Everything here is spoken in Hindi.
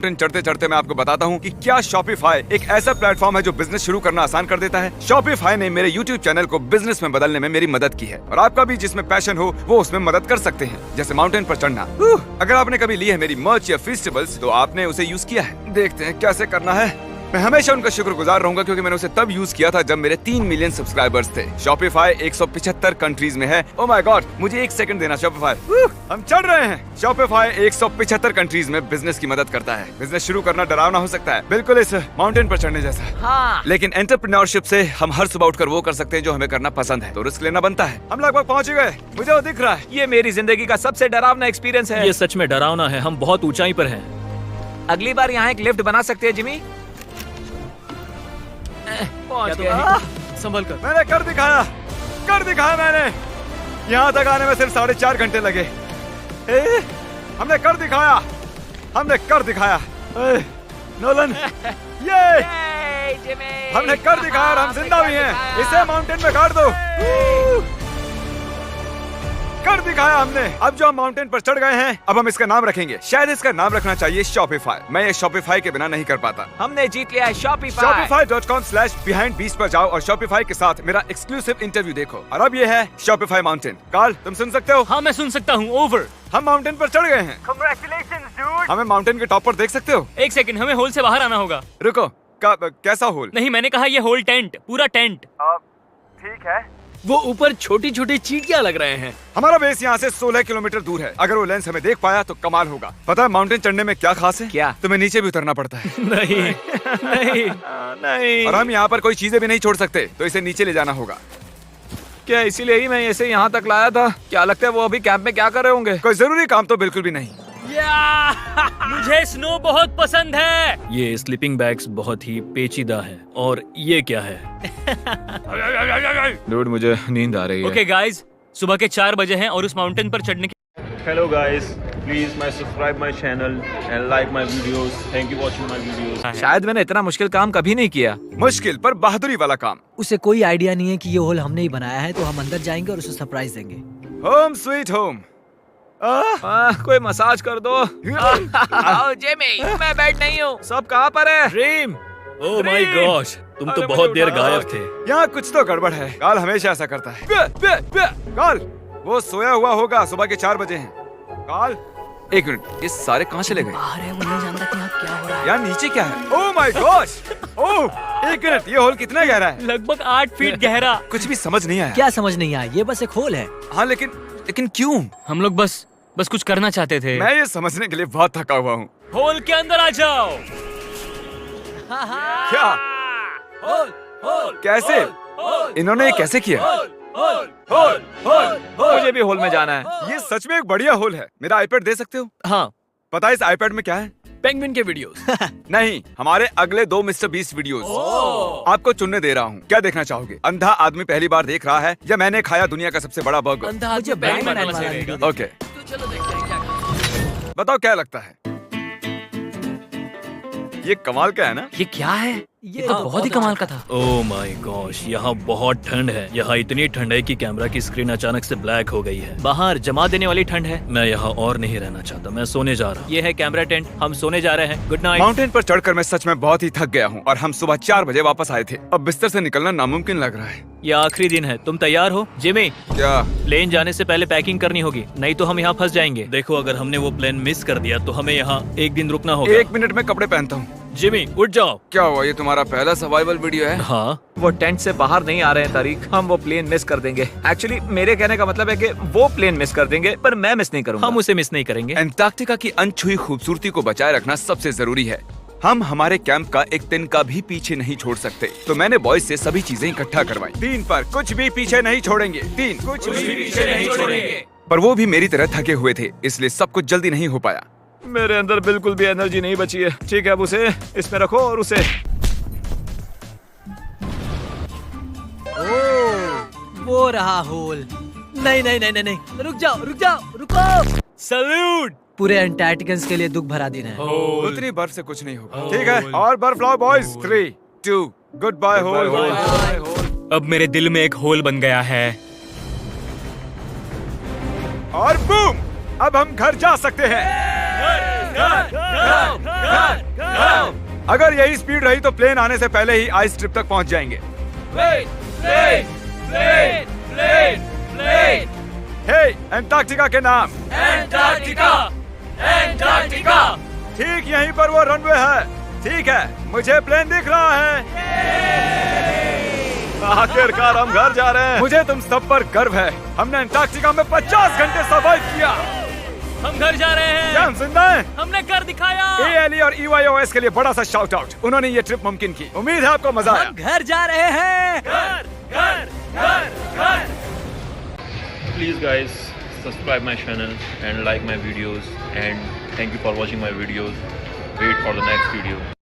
चढ़ते चढ़ते मैं आपको बताता हूँ कि क्या शॉपिफाई एक ऐसा प्लेटफॉर्म है जो बिजनेस शुरू करना आसान कर देता है। शॉपिफाई ने मेरे YouTube चैनल को बिजनेस में बदलने में मेरी मदद की है और आपका भी जिसमें पैशन हो वो उसमें मदद कर सकते हैं, जैसे माउंटेन पर चढ़ना। अगर आपने कभी ली है मेरी मर्च या फेस्टिवल्स तो आपने उसे यूज किया है। देखते हैं कैसे करना है। मैं हमेशा उनका शुक्रगुजार रहूंगा क्योंकि मैंने उसे तब यूज किया था जब मेरे 3 मिलियन सब्सक्राइबर्स थे। शॉपिफाई 175 कंट्रीज में है। ओह माय गॉड, मुझे 1 सेकंड देना। शॉपिफाई, हम चढ़ रहे हैं। शॉपिफाई 175 कंट्रीज में बिजनेस की मदद करता है। बिजनेस शुरू करना डरावना हो सकता है, बिल्कुल इस माउंटेन पर चढ़ने जैसा। हाँ। लेकिन एंटरप्रेन्योरशिप से हम हर सुबह उठकर वो कर सकते हैं जो हमें करना पसंद है, तो रिस्क लेना बनता है। हम लगभग पहुंच गए, मुझे वो दिख रहा है। ये मेरी जिंदगी का सबसे डरावना एक्सपीरियंस है। ये सच में डरावना है, हम बहुत ऊंचाई पर हैं। अगली बार यहाँ एक लिफ्ट बना सकते हैं जिमी। पहुंच गए। संभल कर। मैंने कर दिखाया मैंने। यहाँ तक आने में सिर्फ 4.5 घंटे लगे। हमने कर दिखाया। नोलन, ये हमने कर दिखाया और हम जिंदा भी हैं। इसे माउंटेन में गाड़ दो। कर दिखाया हमने। अब जो हम माउंटेन पर चढ़ गए हैं, अब हम इसका नाम रखेंगे। शायद इसका नाम रखना चाहिए शॉपिफाई। मैं ये शॉपिफाई के बिना नहीं कर पाता। हमने जीत लिया है शॉपिफाई। Shopify.com/behindbeast पर जाओ और शॉपिफाई के साथ मेरा एक्सक्लूसिव इंटरव्यू देखो। और अब ये है शॉपिफाई माउंटेन। कार्ल, तुम सुन सकते हो? हाँ, मैं सुन सकता हूँ। ओवर। हम माउंटेन पर चढ़ गए हैं। Congratulations, dude। हमें माउंटेन के टॉप पर देख सकते हो? एक सेकंड, हमें होल से बाहर आना होगा। रुको, कैसा होल? नहीं, मैंने कहा ये होल टेंट, पूरा टेंट। ठीक है। वो ऊपर छोटी छोटी चींटियां लग रहे हैं। हमारा बेस यहाँ से 16 किलोमीटर दूर है। अगर वो लेंस हमें देख पाया तो कमाल होगा। पता है माउंटेन चढ़ने में क्या खास है? क्या? तुम्हें नीचे भी उतरना पड़ता है। नहीं नहीं नहीं। और हम यहाँ पर कोई चीजें भी नहीं छोड़ सकते, तो इसे नीचे ले जाना होगा। क्या इसीलिए ही मैं इसे यहाँ तक लाया था? क्या लगता है वो अभी कैंप में क्या कर रहे होंगे? कोई जरूरी काम तो बिल्कुल भी नहीं। मुझे स्नो बहुत पसंद है। ये स्लीपिंग बैग्स बहुत ही पेचीदा है। और ये क्या है? डूड, मुझे नींद आ रही है। ओके गाइस, सुबह के 4 बजे हैं और उस माउंटेन पर चढ़ने के Hello guys, please subscribe my channel and like my videos. Thank you watching my videos. शायद मैंने इतना मुश्किल काम कभी नहीं किया। मुश्किल पर बहादुरी वाला काम। उसे कोई आइडिया नहीं है कि ये होल हमने ही बनाया है, तो हम अंदर जाएंगे और उसे सरप्राइज देंगे। Home sweet home. कोई मसाज कर दो। आओ जिमी, मैं बैठ नहीं हूँ। सब कहाँ पर है? ड्रीम। ओह माय गॉश, तुम तो बहुत देर गायब थे। यहाँ कुछ तो गड़बड़ है। काल हमेशा ऐसा करता है। काल, वो सोया हुआ होगा। सुबह के 4 बजे हैं। काल, 1 मिनट, ये सारे कहाँ चले गए? बाहर है, वो नहीं जानता कि यहाँ क्या हो रहा है। यार नीचे क्या है? Oh my gosh. Oh, 1 minute, ये होल कितना गहरा है? लगभग 8 फीट गहरा। कुछ भी समझ नहीं आया। क्या समझ नहीं आया? ये बस एक होल है। हाँ, लेकिन क्यों? हम लोग बस कुछ करना चाहते थे। मैं ये समझने के लिए बहुत थका हुआ हूँ। होल के अंदर आ जाओ। क्या? कैसे? इन्होंने ये कैसे किया? मुझे भी होल में जाना है। ये सच में एक बढ़िया होल है। मेरा आईपैड दे सकते हो? हाँ, पता है इस आईपैड में क्या है? पेंगुइन के वीडियोस। नहीं, हमारे अगले 2 मिस्टर बीस्ट वीडियोस। आपको चुनने दे रहा हूँ। क्या देखना चाहोगे? अंधा आदमी पहली बार देख रहा है या मैंने खाया दुनिया का सबसे बड़ा बर्गर? अंधा मुझे आदमी बैंगन वाला वाला सही वीडियो रहेगा। ओके, तो चलो देखते हैं क्या करना। बताओ क्या लगता है? ये कमाल का है ना? ये क्या है? ये तो बहुत ही कमाल का था। ओह माय गॉश, यहाँ बहुत ठंड है। यहाँ इतनी ठंड है कि कैमरा की स्क्रीन अचानक से ब्लैक हो गई है। बाहर जमा देने वाली ठंड है। मैं यहाँ और नहीं रहना चाहता, मैं सोने जा रहा हूँ। ये है कैमरा टेंट, हम सोने जा रहे हैं। Good night. माउंटेन पर चढ़कर मैं सच में बहुत ही थक गया हूँ और हम सुबह 4 बजे वापस आए थे। अब बिस्तर से निकलना नामुमकिन लग रहा है। ये आखिरी दिन है, तुम तैयार हो? जिमी, क्या? प्लेन जाने से पहले पैकिंग करनी होगी, नहीं तो हम यहाँ फंस जाएंगे। देखो, अगर हमने वो प्लेन मिस कर दिया तो हमें यहाँ 1 दिन रुकना होगा। 1 मिनट में कपड़े पहनता हूँ। जिमी, उठ जाओ। क्या हुआ? ये तुम्हारा पहला सर्वाइवल वीडियो है? हाँ, वो टेंट से बाहर नहीं आ रहे हैं तारीख। हम वो प्लेन मिस कर देंगे। एक्चुअली मेरे कहने का मतलब है कि वो प्लेन मिस कर देंगे, पर मैं मिस नहीं करूंगा। हम उसे मिस नहीं करेंगे। अंटार्कटिका की अनछुई खूबसूरती को बचाए रखना सबसे जरूरी है। हम हमारे कैंप का एक तिनका भी पीछे नहीं छोड़ सकते, तो मैंने बॉयज से सभी चीजें इकट्ठा करवाई। 3 पर कुछ भी पीछे नहीं छोड़ेंगे। 3 कुछ भी पीछे नहीं छोड़ेंगे। पर वो भी मेरी तरह थके हुए थे, इसलिए सब कुछ जल्दी नहीं हो पाया। मेरे अंदर बिल्कुल भी एनर्जी नहीं बची है। ठीक है, अब उसे इसमें रखो और उसे। वो रहा होल। नहीं नहीं नहीं नहीं नहीं, रुको। सैल्यूट। पूरे अंटार्कटिकन्स के लिए दुख भरा दिन है। उतनी बर्फ से कुछ नहीं होगा। ठीक है, और बर्फ लाओ बॉयज। 3, 2, good bye whole. अब मेरे दिल में एक होल बन गया है। और बूम, अब हम घर जा सकते हैं। अगर यही स्पीड रही तो प्लेन आने से पहले ही आइस स्ट्रिप तक पहुंच जाएंगे। हे, एंटार्क्टिका के नाम। ठीक यहीं पर वो रनवे है। ठीक है, मुझे प्लेन दिख रहा है। आखिरकार हम घर जा रहे हैं। मुझे तुम सब पर गर्व है। हमने एंटार्क्टिका में 50 घंटे सर्वाइव किया। हम घर जा रहे हैं। क्या हम जिंदा हैं? हमने कर दिखाया। ALE और EYOS के लिए बड़ा सा शाउट आउट। उन्होंने ये ट्रिप मुमकिन की। उम्मीद है आपको मजा आया। हम घर जा रहे हैं। Please guys, subscribe my channel and like my videos, and thank you for watching my videos. Wait for the next video.